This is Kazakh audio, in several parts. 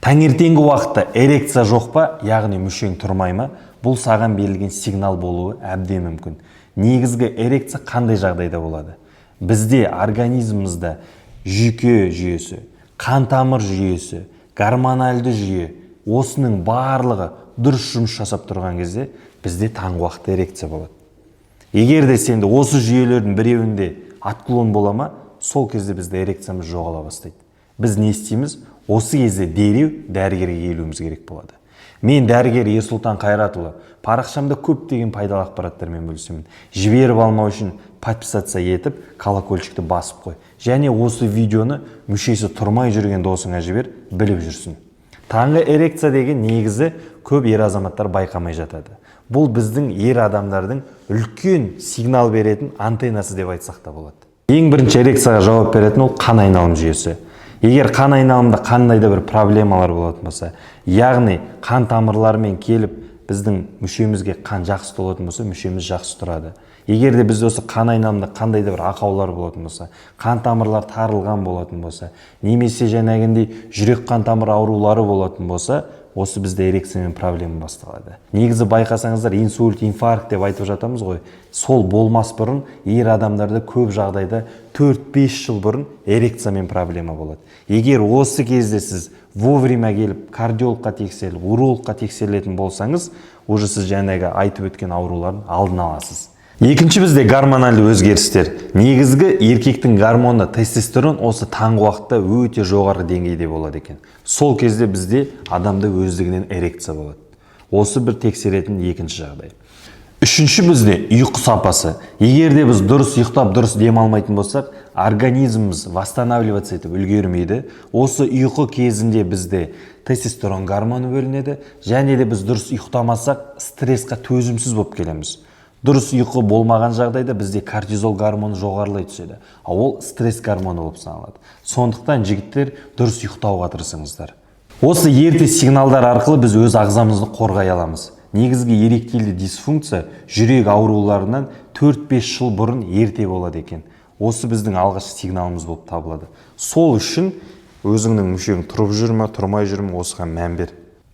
Таңертеңгі уақытта эрекция жоқ па, яғни мүшең тұрмай ма? Бұл саған берілген сигнал болуы әбден мүмкін. Негізгі эрекция қандай жағдайда болады? Бізде организмімізде жүйке жүйесі, қан тамыр жүйесі, гормоналды жүйе, осының барлығы дұрыс жұмыс жасап тұрған кезде бізде таңғы уақытта эрекция болады. Егер де сенде осы жүйелердің біреуінде отклон бола ма, сол кезде бізде эрекциямыз жоғала бастайды. Біз не істейміз? Осы кезде дереу дәрігерге келуіміз керек болады. Мен дәрігер Ерсұлтан Қайратұлы, парақшамда көптеген пайдалы ақпараттармен бөлісемін. Жіберіп алмау үшін подписаться етіп, колокольчикті басып қой. Және осы видеоны мүшесі тұрмай жүрген досыңа жібер, біліп жүрсін. Таңғы эрекция деген негізі көп ер азаматтар байқамай жатады. Бұл біздің ер адамдардың үлкен сигнал беретін антеннасы деп айтсақ та болады. Ең бірінші эрекцияға жауап беретін ол қан айналым жүйесі. Егер қан айналымда қандай да бір проблемалар болатын болса, яғни қан тамырларымен келіп біздің мүшемізге қан жақсы толатын болса, мүшеміз жақсы тұрады. Егер де бізде осы қан айналымда қандай да бір ақаулар болатын болса, қан тамырлар тарылған болатын болса, немесе жаңағындай жүрек қан тамыр аурулары болатын болса, осы бізде эрекциямен проблема басталады. Негізі байқасаңыздар, инсульт, инфаркт деп айтып жатамыз ғой. Сол болмас бұрын ер адамдарда көп жағдайда 4-5 жыл бұрын эрекциямен проблема болады. Егер осы кезде сіз вовремя келіп кардиологқа тексеріліп, урологқа тексерілетін болсаңыз, уже сіз жаңағы айтып өткен аурулардың алдын аласыз. Екінші бізде гормоналды өзгерістер. Негізгі еркектің гормоны тестостерон осы таңғы уақытта өте жоғары деңгейде болады екен. Сол кезде бізде адамда өздігінен эрекция болады. Осы бір тексеретін екінші жағдай. Үшінші бізде ұйқы сапасы. Егер де біз дұрыс ұйықтап, дұрыс демалмайтын болсақ, организміміз восстанавливаться етіп үлгермейді. Осы ұйқы кезінде бізде тестостерон гормоны бөлінеді, және де біз дұрыс ұйықтамасақ, стрессқа төзімсіз болып келеміз. Дұрыс ұйқы болмаған жағдайда бізде кортизол гормоны жоғарылай түседі. Ол стресс гормоны болып саналады. Сондықтан жігіттер дұрыс ұйықтауға тырысыңыздар. Осы ерте сигналдар арқылы біз өз ағзамызды қорғай аламыз. Негізгі эректильді дисфункция жүрек ауруларынан 4-5 жыл бұрын ерте болады екен. Осы біздің алғашқы сигналымыз болып табылады. Сол үшін өзіңнің мүшең тұрып жүр ме, тұрмай жүр ме, осыған мән бер.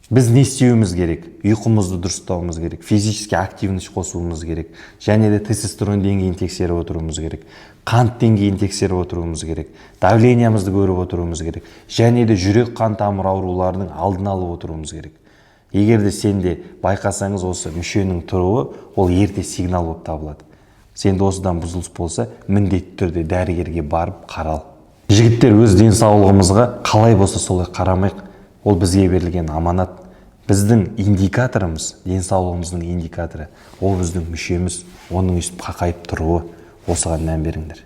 Біз не істеуіміз керек? Ұйқымызды дұрыстауымыз керек, физически активность қосуымыз керек, және де тестостерон деңгейін тексеріп отыруымыз керек, қант деңгейін тексеріп отыруымыз керек, давлениямызды көріп отыруымыз керек, және де жүрек қан тамыр ауруларының алдын алып отыруымыз керек. Егер де сенде байқасаңыз осы мүшенің тұруы, ол ерте сигнал болып табылады. Сенде осыдан бұзылыс болса, міндетті түрде дәрігерге барып қарал. Жігіттер өз денсаулығымызға қалай болса солай қарамайық. Ол бізге берілген аманат. Біздің индикаторымыз, денсаулығымыздың индикаторы, ол біздің мүшеміз, оның өстіп қақайып тұруы. Осыған мән беріңдер.